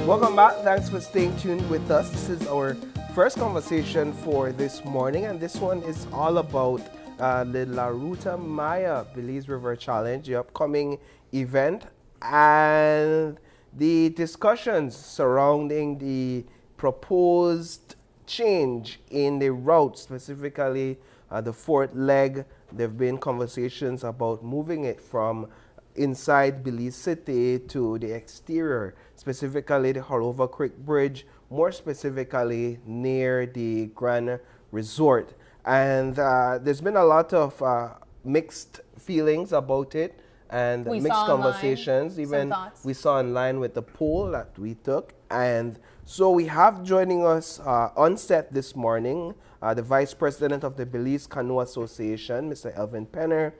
Welcome back. Thanks for staying tuned with us. This is our first conversation for this morning, and this one is all about the La Ruta Maya Belize River Challenge, the upcoming event, and the discussions surrounding the proposed change in the route, specifically the fourth leg. There have been conversations about moving it from inside Belize City to the exterior, specifically the Harova Creek Bridge, more specifically near the Grand Resort. And there's been a lot of mixed feelings about it and mixed conversations. Even we saw online with the poll that we took. And so we have joining us on set this morning the Vice President of the Belize Canoe Association, Mr. Elvin Penner.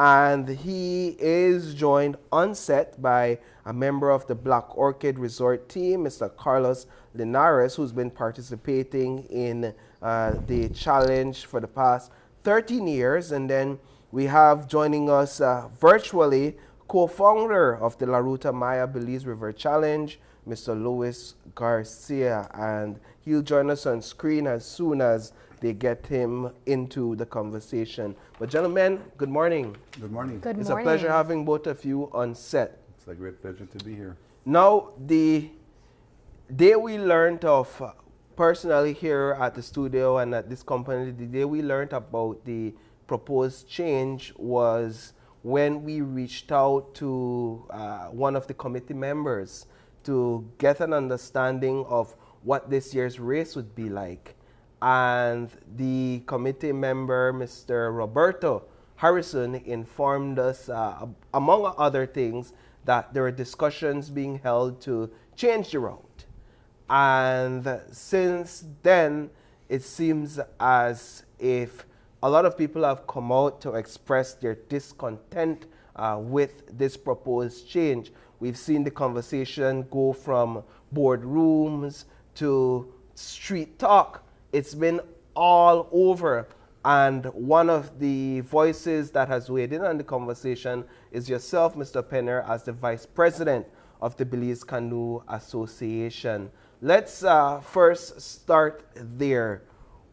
And he is joined on set by a member of the Black Orchid Resort team, Mr. Carlos Linares, who's been participating in the challenge for the past 13 years. And then we have joining us virtually co-founder of the La Ruta Maya Belize River Challenge, Mr. Luis Garcia. And he'll join us on screen as soon as they get him into the conversation. But gentlemen, good morning. Good morning. Good morning. It's a pleasure having both of you on set. It's a great pleasure to be here. Now, the day we learned of, personally here at the studio and at this company, the day we learned about the proposed change was when we reached out to one of the committee members to get an understanding of what this year's race would be like. And the committee member, Mr. Roberto Harrison, informed us, among other things, that there were discussions being held to change the route. And since then, it seems as if a lot of people have come out to express their discontent with this proposed change. We've seen the conversation go from boardrooms to street talk. It's been all over, and one of the voices that has weighed in on the conversation is yourself, Mr. Penner, as the Vice President of the Belize Canoe Association. Let's first start there.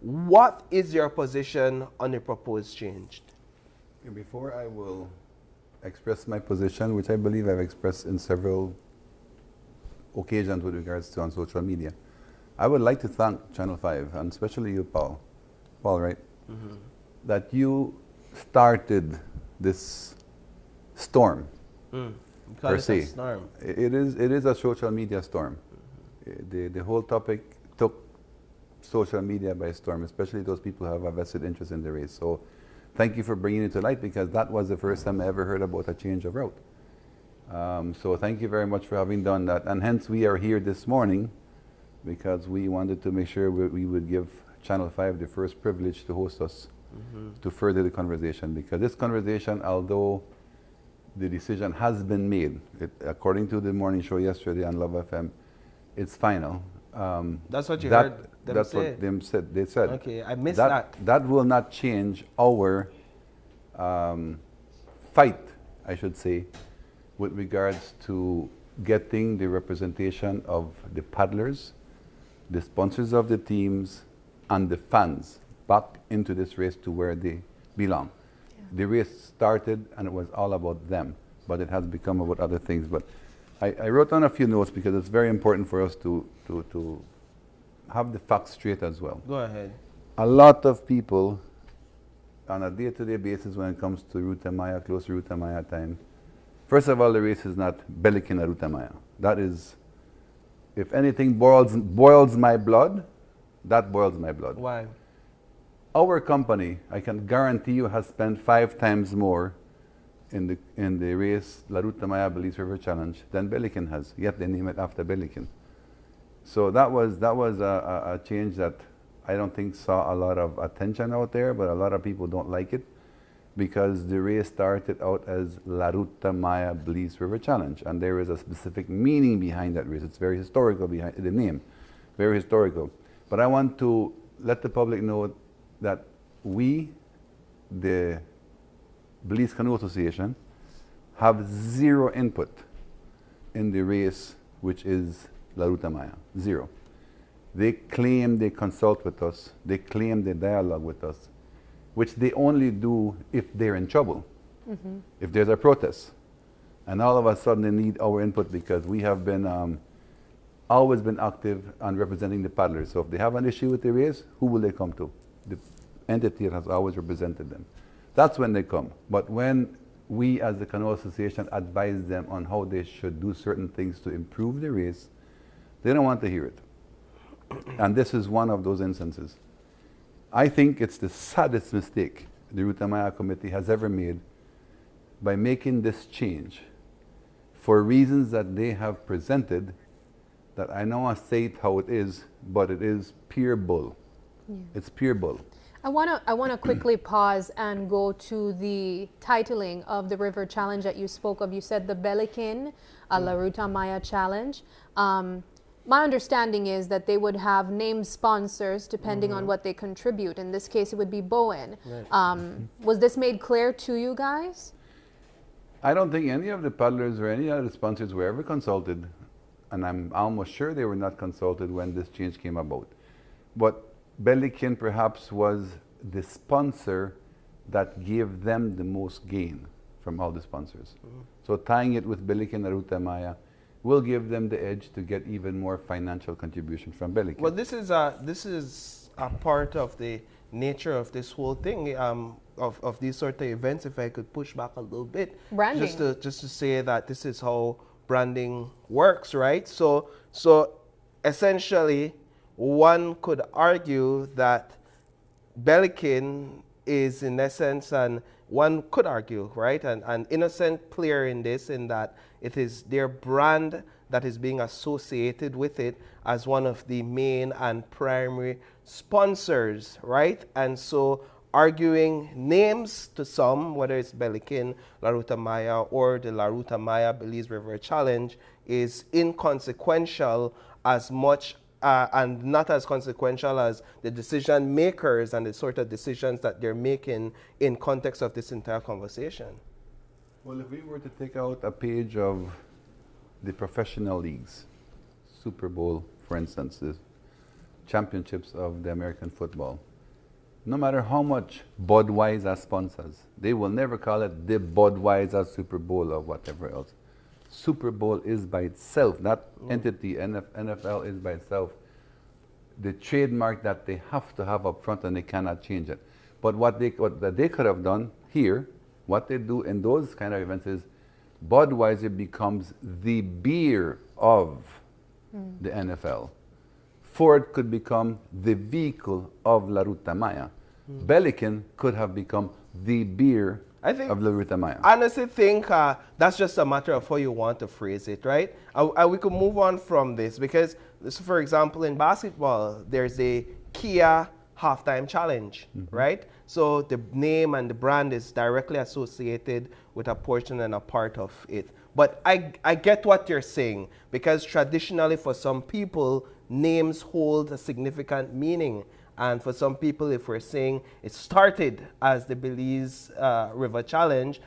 What is your position on the proposed change? Before I will express my position, which I believe I've expressed in several occasions with regards to on social media, I would like to thank Channel 5, and especially you, Paul. Paul, right? Mm-hmm. That you started this storm, per se. A storm. It is a social media storm. Mm-hmm. The whole topic took social media by storm, especially those people who have a vested interest in the race. So thank you for bringing it to light, because that was the first time I ever heard about a change of route. So thank you very much for having done that. And hence we are here this morning, because we wanted to make sure we would give Channel 5 the first privilege to host us to further the conversation. Because this conversation, although the decision has been made, according to the morning show yesterday on Love FM, it's final. That's what you heard them that's say? What they said. Okay, I missed that. That will not change our fight, I should say, with regards to getting the representation of the paddlers, the sponsors of the teams, and the fans back into this race to where they belong. Yeah. The race started and it was all about them, but it has become about other things. But I wrote down a few notes because it's very important for us to have the facts straight as well. Go ahead. A lot of people on a day-to-day basis when it comes to Ruta Maya, close to Ruta Maya time, first of all, the race is not Belikin or Ruta Maya. That is, if anything boils my blood, that boils my blood. Why? Our company, I can guarantee you, has spent 5 times more in the race La Ruta Maya Belize River Challenge than Belikin has. Yet they name it after Belikin. So that was a change that I don't think saw a lot of attention out there, but a lot of people don't like it, because the race started out as La Ruta Maya Belize River Challenge, and there is a specific meaning behind that race. It's very historical behind the name, very historical. But I want to let the public know that we, the Belize Canoe Association, have zero input in the race, which is La Ruta Maya. Zero. They claim they consult with us. They claim they dialogue with us, which they only do if they're in trouble, if there's a protest. And all of a sudden they need our input because we have been always been active on representing the paddlers. So if they have an issue with the race, who will they come to? The entity that has always represented them. That's when they come. But when we as the Canoe Association advise them on how they should do certain things to improve the race, they don't want to hear it. And this is one of those instances. I think it's the saddest mistake the Ruta Maya Committee has ever made by making this change for reasons that they have presented that I know I say it how it is, but it is pure bull. Yeah. It's pure bull. I want to quickly pause and go to the titling of the River Challenge that you spoke of. You said the Belikin La Ruta Maya Challenge. My understanding is that they would have named sponsors depending on what they contribute. In this case, it would be Bowen. Right. Was this made clear to you guys? I don't think any of the paddlers or any other sponsors were ever consulted, and I'm almost sure they were not consulted when this change came about. But Belikin perhaps was the sponsor that gave them the most gain from all the sponsors. So tying it with Belikin La Ruta Maya will give them the edge to get even more financial contribution from Belikin. Well, this is a part of the nature of this whole thing, of these sort of events. If I could push back a little bit, branding, just to say that this is how branding works, right? So essentially, one could argue that Belikin is in essence, and one could argue, right, an innocent player in this, in that it is their brand that is being associated with it as one of the main and primary sponsors, right? And so arguing names to some, whether it's Belikin, La Ruta Maya, or the La Ruta Maya Belize River Challenge, is inconsequential as much and not as consequential as the decision makers and the sort of decisions that they're making in context of this entire conversation. Well, if we were to take out a page of the professional leagues, Super Bowl, for instance, the championships of the American football, no matter how much Budweiser sponsors, they will never call it the Budweiser Super Bowl or whatever else. Super Bowl is by itself, that entity, NFL is by itself, the trademark that they have to have up front, and they cannot change it. But what they could have done here, what they do in those kind of events is Budweiser becomes the beer of the NFL. Ford could become the vehicle of La Ruta Maya. Belikin could have become the beer of La Ruta Maya. I honestly think that's just a matter of how you want to phrase it, right? We could move on from this because, for example, in basketball, there's a Kia halftime challenge, right? So the name and the brand is directly associated with a portion and a part of it. But I get what you're saying, because traditionally for some people, names hold a significant meaning. And for some people, if we're saying it started as the Belize River Challenge,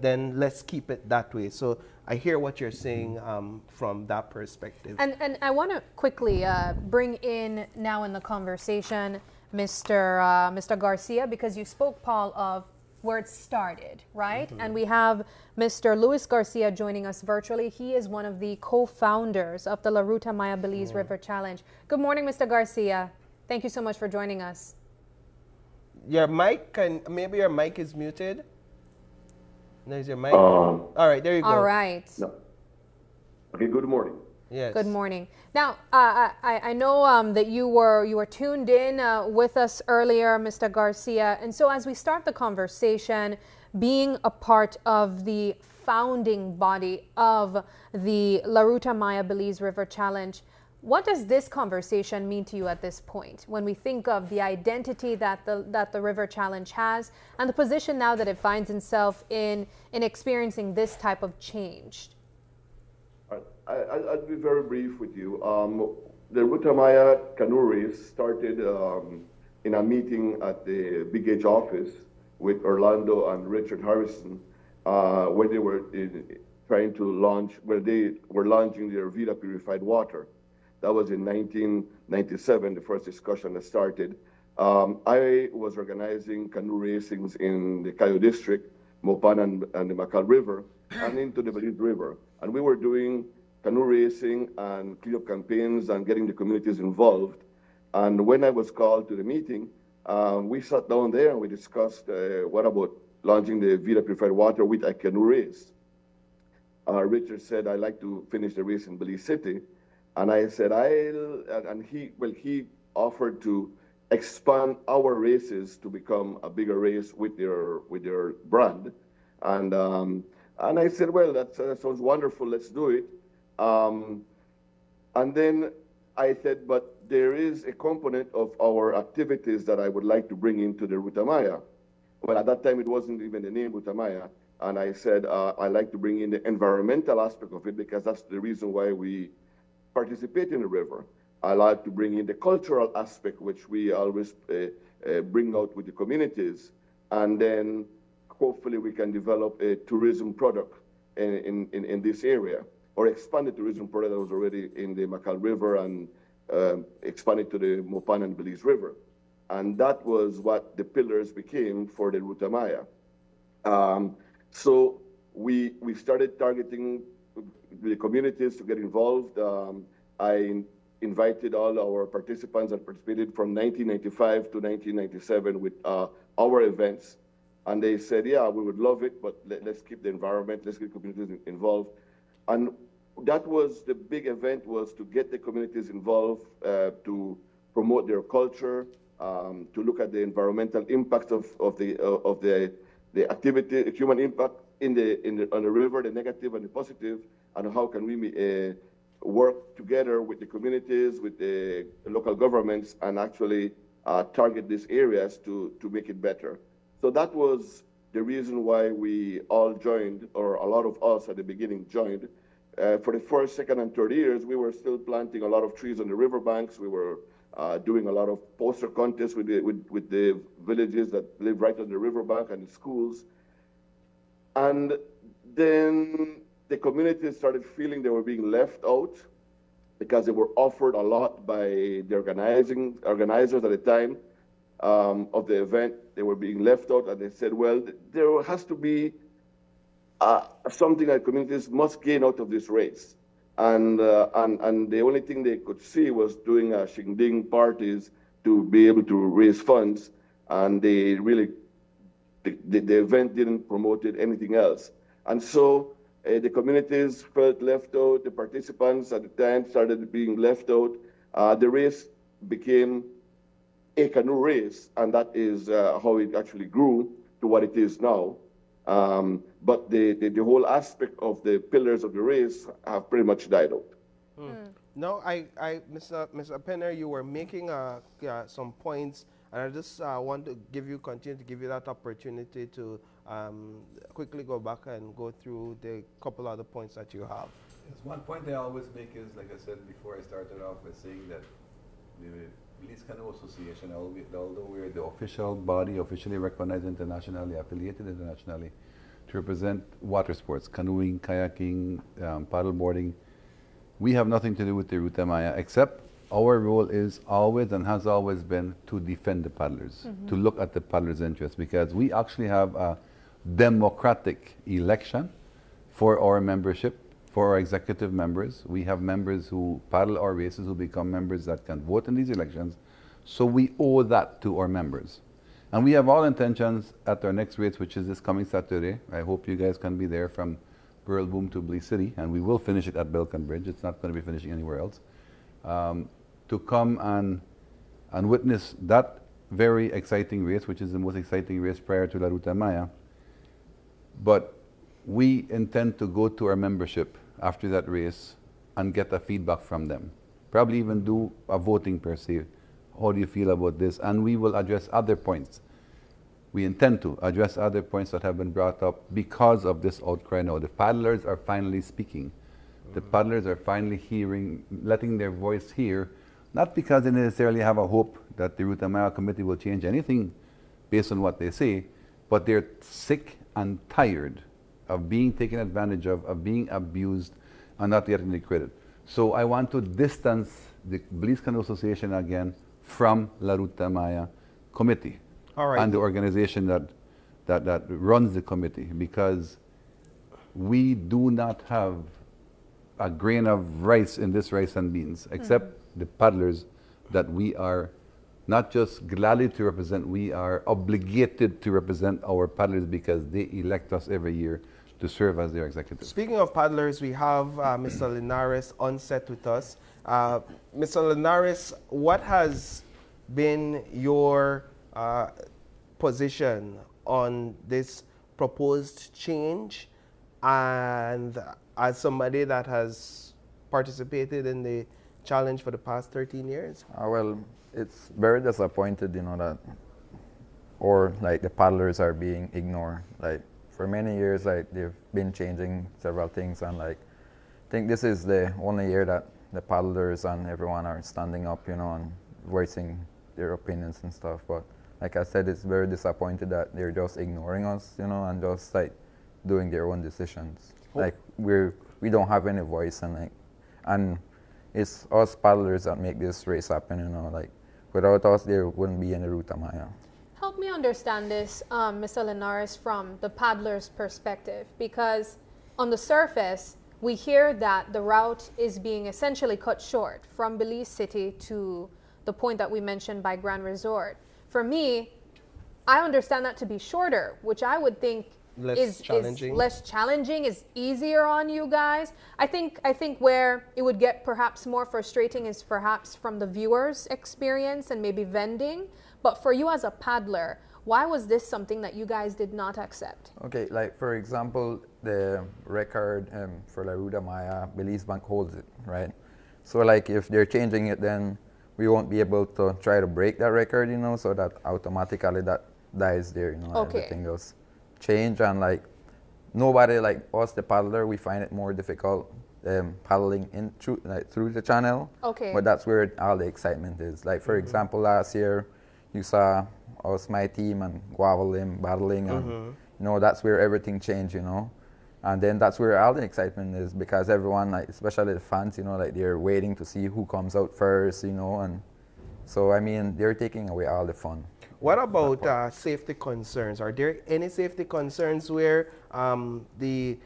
then let's keep it that way. So I hear what you're saying from that perspective. And I want to quickly bring in now in the conversation Mr. Garcia, because you spoke, Paul, of where it started, right? And we have Mr. Luis Garcia joining us virtually. He is one of the co-founders of the La Ruta Maya Belize River Challenge. Good morning, Mr. Garcia. Thank you so much for joining us. Your mic, maybe your mic is muted. There's your mic. All right, there you go. All right. No. Okay, good morning. Yes. Good morning. Now, I know that you were tuned in with us earlier, Mr. Garcia. And so as we start the conversation, being a part of the founding body of the La Ruta Maya Belize River Challenge, what does this conversation mean to you at this point when we think of the identity that the River Challenge has and the position now that it finds itself in experiencing this type of change? I'll be very brief with you. The Ruta Maya Canoe race started in a meeting at the Big Age office with Orlando and Richard Harrison when they were trying to launch, where they were launching their Vida purified water. That was in 1997, the first discussion that started. I was organizing canoe racings in the Canoe district, Mopan and the Macal River, and into the Belize River. And we were doing canoe racing and cleanup campaigns and getting the communities involved. And when I was called to the meeting, we sat down there and we discussed what about launching the Vida Purified Water with a canoe race. Richard said, I'd like to finish the race in Belize City. And I said, and he offered to expand our races to become a bigger race with their brand. And I said, well, that sounds wonderful, let's do it. And then I said, but there is a component of our activities that I would like to bring into the Ruta Maya. Well, at that time, it wasn't even the name Ruta Maya. And I said, I like to bring in the environmental aspect of it because that's the reason why we participate in the river. I like to bring in the cultural aspect, which we always bring out with the communities. And then hopefully we can develop a tourism product in this area, or expand the tourism product that was already in the Macal River and expand it to the Mopan and Belize River. And that was what the pillars became for the Ruta Maya. So we started targeting the communities to get involved. I invited all our participants that participated from 1995 to 1997 with our events. And they said, yeah, we would love it, but let's keep the environment, let's get communities involved. And that was the big event, was to get the communities involved, to promote their culture, to look at the environmental impact of the activity, human impact on the river, the negative and the positive, and how can we work together with the communities, with the local governments, and actually target these areas to make it better. So that was the reason why we all joined, or a lot of us at the beginning joined. For the first, second, and third years, we were still planting a lot of trees on the riverbanks. We were doing a lot of poster contests with the villages that live right on the riverbank and the schools. And then the communities started feeling they were being left out because they were offered a lot by the organizers at the time of the event. They were being left out, and they said, well, there has to be something that communities must gain out of this race. And the only thing they could see was doing shingding parties to be able to raise funds, and they really, the event didn't promote anything else. And so the communities felt left out, the participants at the time started being left out. The race became a canoe race, and that is how it actually grew to what it is now. But the whole aspect of the pillars of the race have pretty much died out. No, Mr. Penner, you were making some points, and I just want to continue to give you that opportunity to quickly go back and go through the couple other points that you have. Yes, one point I always make is, like I said before I started off, by saying that the Belize Canoe Association, although we're the official body, officially recognized internationally, affiliated internationally, to represent water sports, canoeing, kayaking, paddleboarding, we have nothing to do with the Ruta Maya, except our role is always and has always been to defend the paddlers, to look at the paddlers' interests, because we actually have a democratic election for our membership, for our executive members. We have members who paddle our races who become members that can vote in these elections. So we owe that to our members. And we have all intentions at our next race, which is this coming Saturday. I hope you guys can be there from Pearl Boom to Belize City, and we will finish it at Belcan Bridge. It's not going to be finishing anywhere else. To come and witness that very exciting race, which is the most exciting race prior to La Ruta Maya. But we intend to go to our membership after that race and get a feedback from them. Probably even do a voting per se. How do you feel about this? And we will address other points. We intend to address other points that have been brought up because of this outcry now. The paddlers are finally speaking. The paddlers are finally hearing, letting their voice hear, not because they necessarily have a hope that the Ruta Maya committee will change anything based on what they say, but they're sick and tired of being taken advantage of being abused, and not getting the credit. So I want to distance the Belize Canoe Association again from La Ruta Maya committee and the organization that runs the committee, because we do not have a grain of rice in this rice and beans, except the paddlers that we are not just gladly to represent, we are obligated to represent our paddlers because they elect us every year to serve as their executive. Speaking of paddlers, we have Mr. Linares on set with us. Mr. Linares, what has been your position on this proposed change, and as somebody that has participated in the challenge for the past 13 years? Well, it's very disappointed, you know, that, or like the paddlers are being ignored. Like for many years, like they've been changing several things, and like I think this is the only year that the paddlers and everyone are standing up, you know, and voicing their opinions and stuff. But like I said, it's very disappointed that they're just ignoring us, you know, and just like doing their own decisions. Like we don't have any voice, and it's us paddlers that make this race happen, you know. Like without us, there wouldn't be any Ruta Maya. Help me understand this, Mr. Linares, from the paddler's perspective, because on the surface, we hear that the route is being essentially cut short from Belize City to the point that we mentioned by Grand Resort. For me, I understand that to be shorter, which I would think is less challenging, is easier on you guys. I think where it would get perhaps more frustrating is perhaps from the viewer's experience and maybe vending. But for you as a paddler, why was this something that you guys did not accept? Okay, like for example, the record for La Ruta Maya, Belize Bank holds it, right? So like if they're changing it, then we won't be able to try to break that record, you know, so that automatically that dies there, you know, everything else change. And like nobody, like us the paddler, we find it more difficult paddling in through the channel. Okay. But that's where all the excitement is. Like for example, last year you saw us, my team, and Guavalim battling, and you know, that's where everything changed, you know. And then that's where all the excitement is, because everyone, like especially the fans, you know, like they're waiting to see who comes out first, you know. And so I mean, they're taking away all the fun. What about safety concerns? Are there any safety concerns where the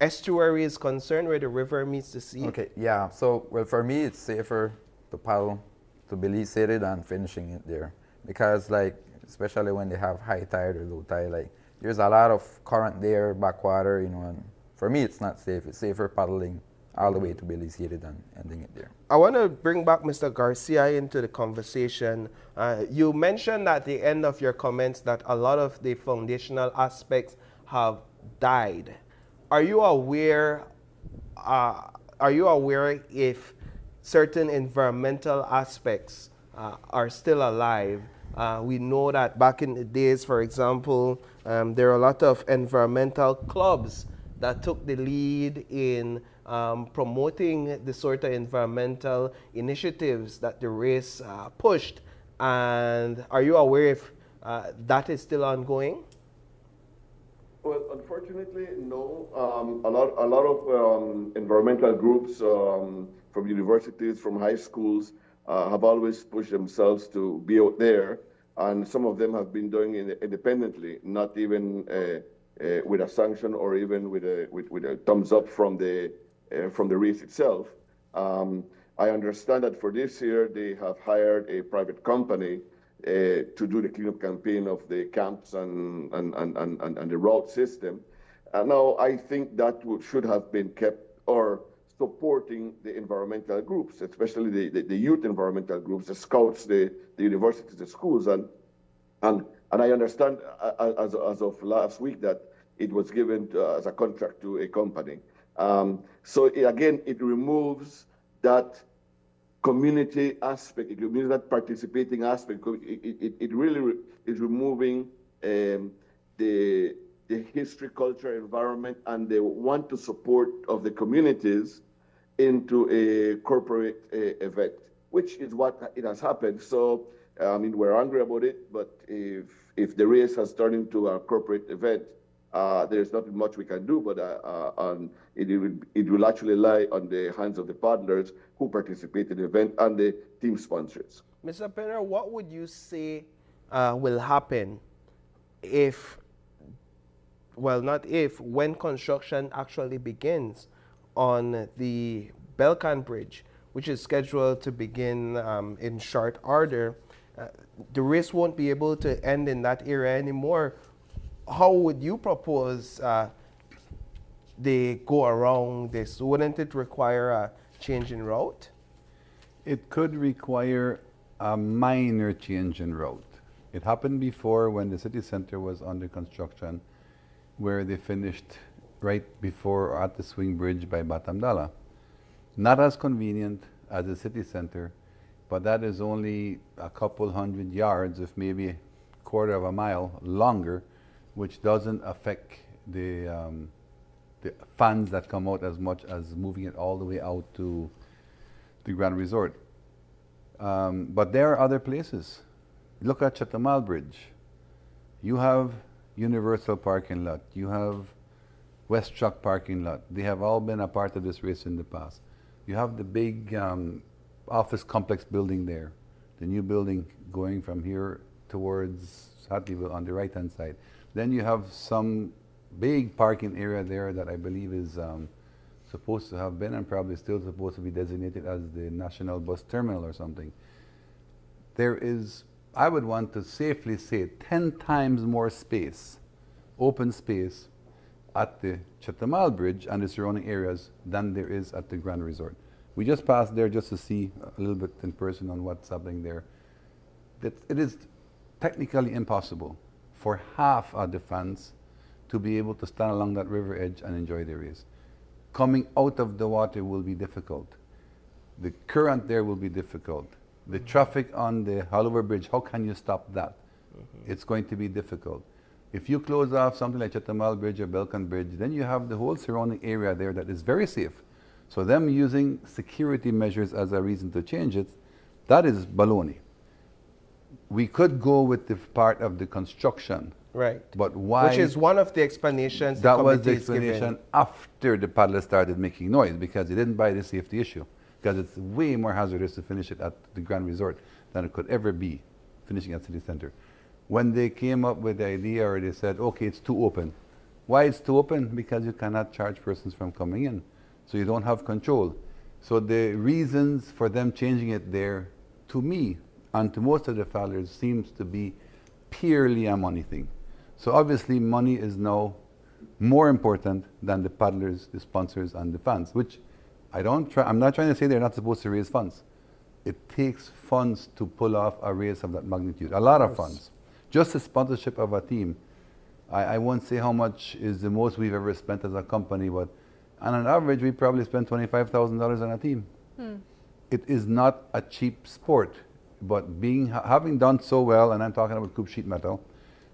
estuary is concerned, where the river meets the sea? Okay, yeah. So, well, for me, it's safer to paddle to Belize City than finishing it there, because, like, especially when they have high tide or low tide, like, there's a lot of current there, backwater, you know, and for me, it's not safe. It's safer paddling all the way to Belize City than ending it there. I want to bring back Mr. Garcia into the conversation. You mentioned at the end of your comments that a lot of the foundational aspects have died. Are you aware if certain environmental aspects are still alive? We know that back in the days, for example, there are a lot of environmental clubs that took the lead in promoting the sort of environmental initiatives that the race pushed. And are you aware if that is still ongoing? Well, unfortunately, no. A lot of environmental groups from universities, from high schools, have always pushed themselves to be out there, and some of them have been doing it independently, not even with a sanction or even with a thumbs up from the race itself. I understand that for this year they have hired a private company to do the cleanup campaign of the camps and the route system. Now I think that should have been kept, or supporting the environmental groups, especially the youth environmental groups, the scouts, the universities, the schools, and I understand as of last week that it was given as a contract to a company. So again, it removes that community aspect, it removes that participating aspect. It really is removing the history, culture, environment, and the want to support of the communities into a corporate event, which is what it has happened. So, I mean, we're angry about it, but if the race has turned into a corporate event, there's not much we can do, but it will actually lie on the hands of the paddlers who participate in the event and the team sponsors. Mr. Penner, what would you say will happen if, well, not if, when construction actually begins on the Belcan Bridge, which is scheduled to begin in short order? The race won't be able to end in that area anymore. How would you propose they go around this? Wouldn't it require a change in route? It could require a minor change in route. It happened before when the city center was under construction, where they finished right before or at the swing bridge by Batamdala. Not as convenient as the city center, but that is only a couple hundred yards, if maybe a quarter of a mile longer, which doesn't affect the funds that come out as much as moving it all the way out to the Grand Resort. But there are other places. Look at Chatamal Bridge. You have Universal parking lot. You have West Truck parking lot. They have all been a part of this race in the past. You have the big office complex building there, the new building going from here towards Hattieville on the right-hand side. Then you have some big parking area there that I believe is supposed to have been and probably still supposed to be designated as the National Bus Terminal or something. There is, I would want to safely say, 10 times more space, open space, at the Chatamal Bridge and the surrounding areas than there is at the Grand Resort. We just passed there just to see a little bit in person on what's happening there. It is technically impossible for half of the fans to be able to stand along that river edge and enjoy the race. Coming out of the water will be difficult. The current there will be difficult. The traffic on the Haulover Bridge, how can you stop that? It's going to be difficult. If you close off something like Chatamal Bridge or Belcan Bridge, then you have the whole surrounding area there that is very safe. So them using security measures as a reason to change it, that is baloney. We could go with the part of the construction. Right. But why? Which is one of the explanations that was the explanation after the paddlers started making noise, because they didn't buy the safety issue. Because it's way more hazardous to finish it at the Grand Resort than it could ever be finishing at City Center. When they came up with the idea, or they said, okay, it's too open. Why it's too open? Because you cannot charge persons from coming in. So you don't have control. So the reasons for them changing it there, to me, and to most of the paddlers, seems to be purely a money thing. So obviously money is now more important than the paddlers, the sponsors, and the fans, which I'm not trying to say they're not supposed to raise funds. It takes funds to pull off a race of that magnitude, a lot of funds. Just the sponsorship of a team, I won't say how much is the most we've ever spent as a company, but on an average, we probably spend $25,000 on a team. It is not a cheap sport, but having done so well, and I'm talking about Coupe Sheet Metal,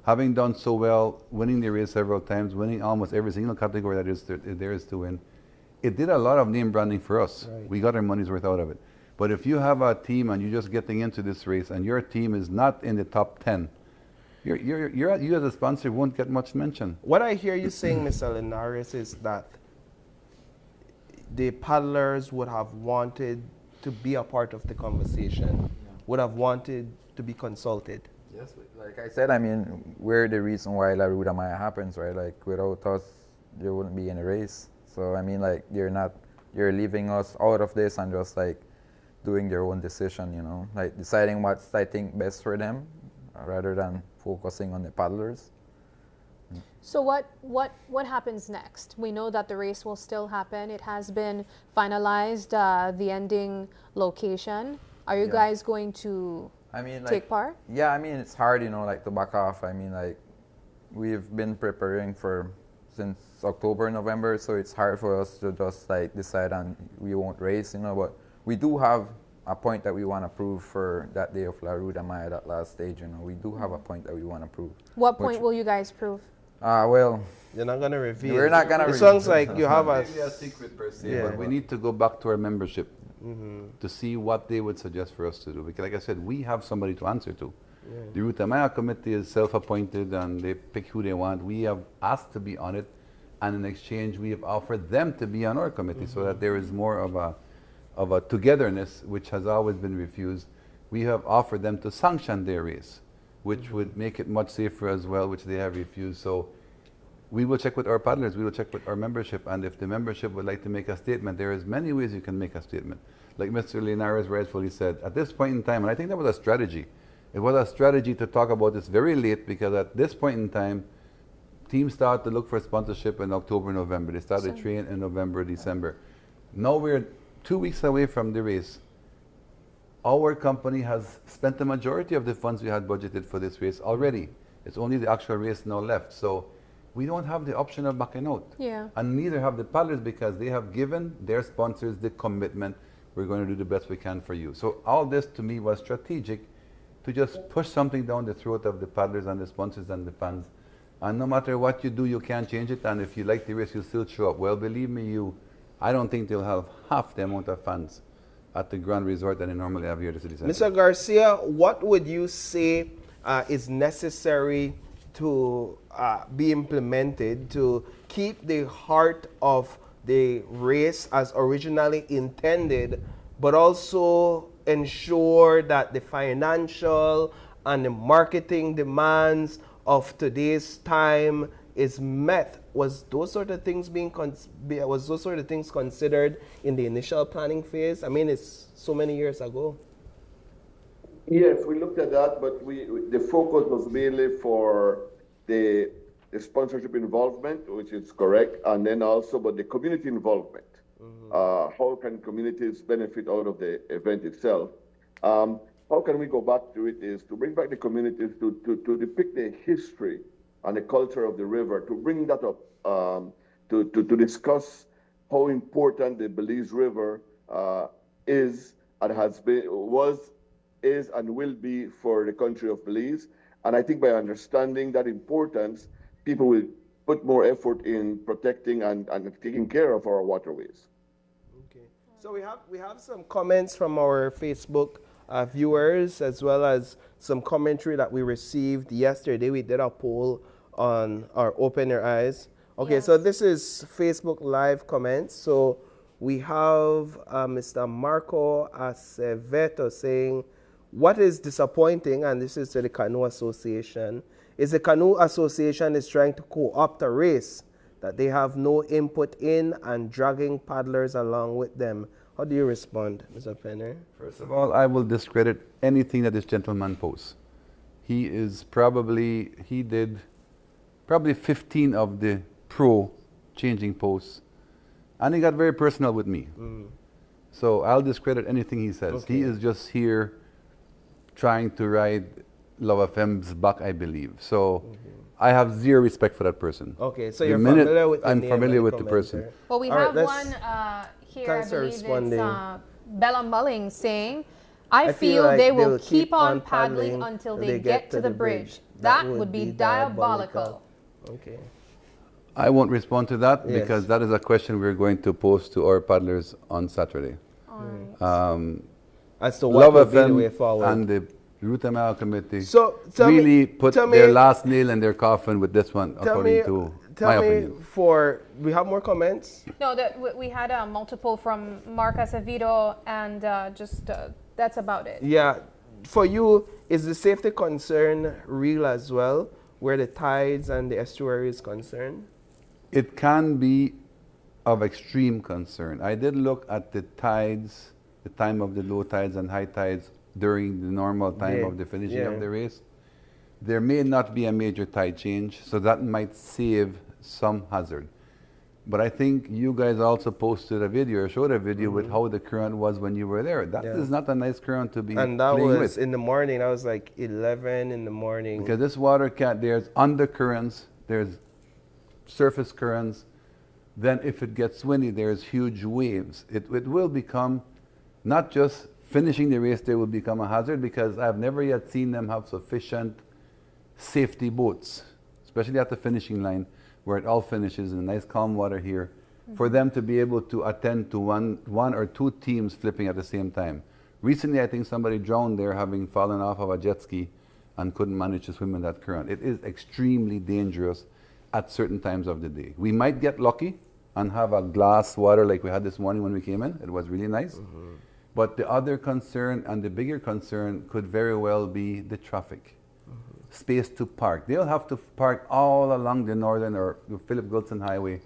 having done so well, winning the race several times, winning almost every single category that there is to win, it did a lot of name branding for us. Right. We got our money's worth out of it. But if you have a team and you're just getting into this race and your team is not in the top 10, you as a sponsor won't get much mention. What I hear you saying, Mr. Linares, is that the paddlers would have wanted to be a part of the conversation, would have wanted to be consulted. Yes, like I said, I mean, we're the reason why La Ruta Maya happens, right? Like, without us, there wouldn't be any race. So, I mean, like, you're leaving us out of this and just, like, doing their own decision, you know? Like, deciding what's, I think, best for them, rather than focusing on the paddlers. So what happens next? We know that the race will still happen. It has been finalized, the ending location. Are you guys going to take part? Yeah, I mean, it's hard, you know, like, to back off. I mean, like, we've been preparing since October, November, so it's hard for us to just, like, decide on we won't race, you know, but we do have a point that we want to prove for that day of La Ruta Maya, that last stage, you know. We do have a point that we want to prove. What point will you guys prove? Well, you're not going to reveal. We're not going to reveal. It sounds like you have a secret per se, but we need to go back to our membership to see what they would suggest for us to do. Because like I said, we have somebody to answer to. The Ruta Maya committee is self-appointed and they pick who they want. We have asked to be on it, and in exchange we have offered them to be on our committee so that there is more of a togetherness, which has always been refused. We have offered them to sanction their race, which would make it much safer as well, which they have refused. So we will check with our paddlers, we will check with our membership, and if the membership would like to make a statement, there is many ways you can make a statement. Like Mr. Linares rightfully said, at this point in time, and I think that was a strategy. It was a strategy to talk about this very late, because at this point in time, teams started to look for sponsorship in October, November. They started training in November, December. Now we're 2 weeks away from the race. Our company has spent the majority of the funds we had budgeted for this race already. It's only the actual race now left. So we don't have the option of backing out. Yeah. And neither have the paddlers, because they have given their sponsors the commitment, we're going to do the best we can for you. So all this to me was strategic, to just push something down the throat of the paddlers and the sponsors and the fans. And no matter what you do, you can't change it. And if you like the race, you'll still show up. Well, believe me, I don't think they'll have half the amount of fans at the Grand Resort that they normally have here at the city center. Mr. Garcia, what would you say is necessary to be implemented to keep the heart of the race as originally intended, but also ensure that the financial and the marketing demands of today's time is met? Was those sort of things considered in the initial planning phase? I mean, it's so many years ago. Yes, we looked at that, but the focus was mainly for the sponsorship involvement, which is correct, and then also, but the community involvement. How can communities benefit out of the event itself? How can we go back to it is to bring back the communities to depict the history and the culture of the river, to bring that up, to discuss how important the Belize River is and has been, is and will be for the country of Belize. And I think by understanding that importance, people will put more effort in protecting and taking care of our waterways. Okay. So we have some comments from our Facebook viewers, as well as some commentary that we received yesterday. We did a poll on our Open Your Eyes. Okay, yes. So this is Facebook Live comments. So we have Mr. Marco Acevedo saying, what is disappointing, and this is to the Canoe Association, is the Canoe Association is trying to co-opt a race that they have no input in and dragging paddlers along with them. How do you respond, Mr. Penner? First of all, I will discredit anything that this gentleman posts. He did probably 15 of the pro changing posts, and he got very personal with me. So I'll discredit anything he says. Okay. He is just here trying to ride Love FM's back, I believe. So I have zero respect for that person. Okay, so you're familiar with the I'm familiar with the person. Well, we have one here, I believe it's Bella Mulling saying, I feel like they will keep on paddling until they get to the bridge. That would be diabolical. Okay. I won't respond to that because that is a question we're going to pose to our paddlers on Saturday. All right. As to what Love will be the way forward. And the Ruta Maya committee really put their last nail in their coffin with this one, according to my opinion. We have more comments? No, we had multiple from Mark Acevedo, and that's about it. Yeah. For you, is the safety concern real as well, where the tides and the estuary is concerned? It can be of extreme concern. I did look at the tides, the time of the low tides and high tides during the normal time of the finishing of the race. There may not be a major tide change, so that might save some hazard. But I think you guys also posted a video or showed a video with how the current was when you were there. That is not a nice current to be playing with. And that was in the morning. I was like 11 in the morning. Because this water there's undercurrents, there's surface currents. Then if it gets windy, there's huge waves. It will become, not just finishing the race, there will become a hazard, because I've never yet seen them have sufficient safety boats, especially at the finishing line, where it all finishes in nice calm water here, for them to be able to attend to one or two teams flipping at the same time. Recently, I think somebody drowned there, having fallen off of a jet ski, and couldn't manage to swim in that current. It is extremely dangerous at certain times of the day. We might get lucky and have a glass water like we had this morning when we came in. It was really nice. But the other concern and the bigger concern could very well be the traffic. Space to park. They'll have to park all along the northern or the Philip Goulston Highway,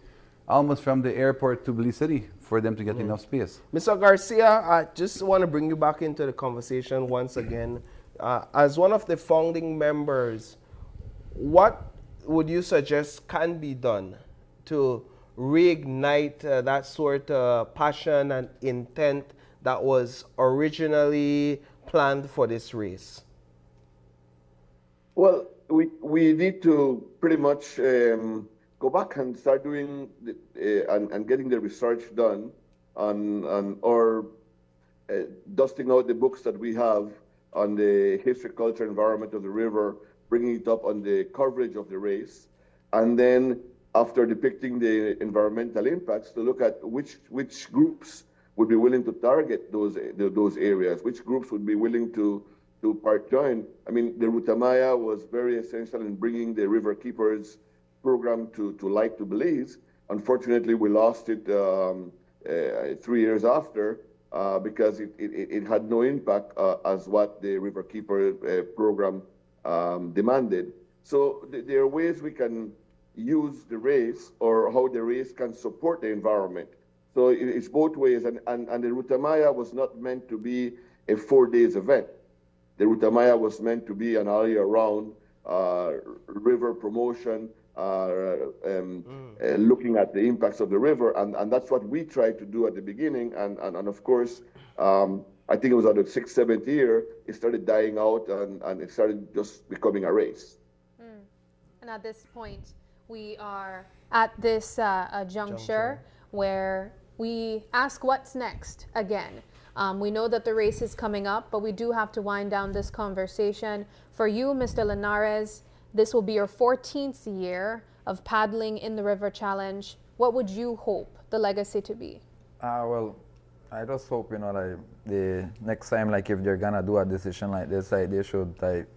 almost from the airport to Belize City for them to get enough space. Mr. Garcia, I just want to bring you back into the conversation once again. As one of the founding members, what would you suggest can be done to reignite that sort of passion and intent that was originally planned for this race? Well, we need to pretty much go back and start doing and getting the research done on or dusting out the books that we have on the history, culture, environment of the river, bringing it up on the coverage of the race, and then after depicting the environmental impacts, to look at which groups would be willing to target those areas, which groups would be willing to part join. I mean, the Ruta Maya was very essential in bringing the River Keepers program to light to Belize. Unfortunately, we lost it 3 years after because it had no impact as what the River Keeper program demanded. So there are ways we can use the race or how the race can support the environment. So it's both ways, and the Ruta Maya was not meant to be a 4 days event. The Ruta Maya was meant to be an all year round river promotion, looking at the impacts of the river, and that's what we tried to do at the beginning, and of course, I think it was on the 6th, 7th year, it started dying out, and it started just becoming a race. And at this point, we are at this juncture where we ask what's next again. We know that the race is coming up, but we do have to wind down this conversation. For you, Mr. Linares, this will be your 14th year of paddling in the River Challenge. What would you hope the legacy to be? Well, I just hope, you know, like the next time, like if they're gonna do a decision like this, like they should like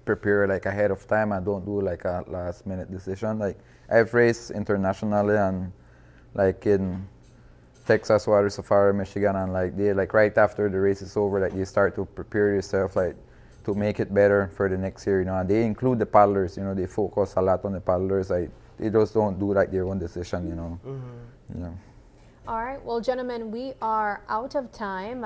prepare like ahead of time and don't do like a last minute decision. Like I've raced internationally and like in Texas Water Safari, Michigan, and like they like right after the race is over, like you start to prepare yourself like to make it better for the next year, you know. And they include the paddlers, you know. They focus a lot on the paddlers. Like they just don't do like their own decision, you know. Yeah. All right, well, gentlemen, we are out of time.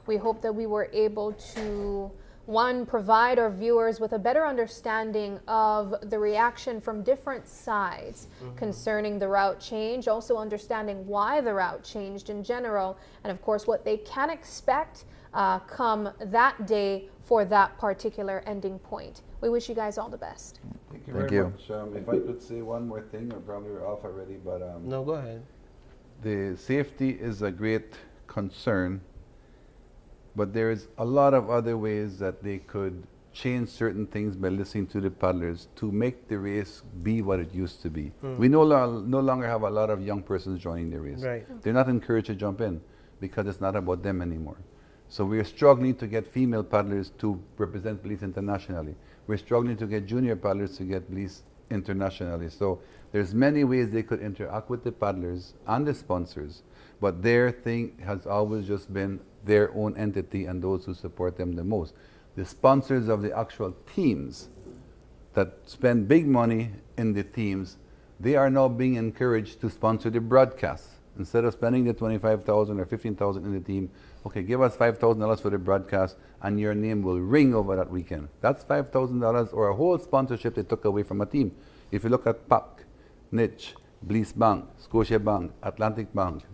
We hope that we were able to, one, provide our viewers with a better understanding of the reaction from different sides concerning the route change, also understanding why the route changed in general, and of course what they can expect come that day for that particular ending point. We wish you guys all the best. Thank you very much. If I could say one more thing, or probably we're off already, but no, go ahead. The safety is a great concern, but there is a lot of other ways that they could change certain things by listening to the paddlers to make the race be what it used to be. We no longer have a lot of young persons joining the race. Right. They're not encouraged to jump in because it's not about them anymore. So we're struggling to get female paddlers to represent Belize internationally. We're struggling to get junior paddlers to get Belize internationally. So there's many ways they could interact with the paddlers and the sponsors, but their thing has always just been their own entity and those who support them the most. The sponsors of the actual teams that spend big money in the teams, they are now being encouraged to sponsor the broadcast. Instead of spending the $25,000 or $15,000 in the team, okay, give us $5,000 for the broadcast and your name will ring over that weekend. That's $5,000 or a whole sponsorship they took away from a team. If you look at PAC, Niche, Belize Bank, Scotia Bank, Atlantic Bank,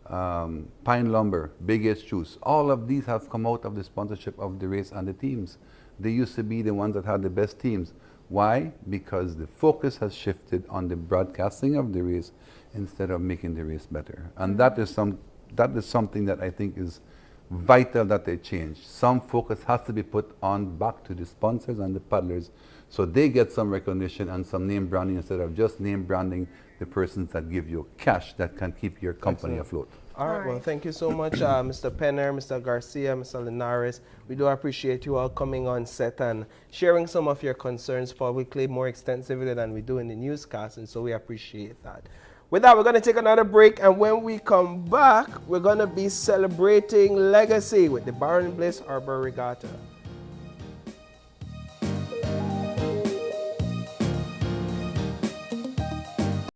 Pine Lumber, Biggest Juice, all of these have come out of the sponsorship of the race and the teams. They used to be the ones that had the best teams. Why? Because the focus has shifted on the broadcasting of the race instead of making the race better. And that is something that I think is vital that they change. Some focus has to be put on back to the sponsors and the paddlers so they get some recognition and some name branding instead of just name branding the persons that give you cash that can keep your company afloat. All right, well, thank you so much, Mr. Penner, Mr. Garcia, Mr. Linares. We do appreciate you all coming on set and sharing some of your concerns publicly more extensively than we do in the newscast, and so we appreciate that. With that, we're going to take another break, and when we come back, we're going to be celebrating legacy with the Baron Bliss Arbor Regatta.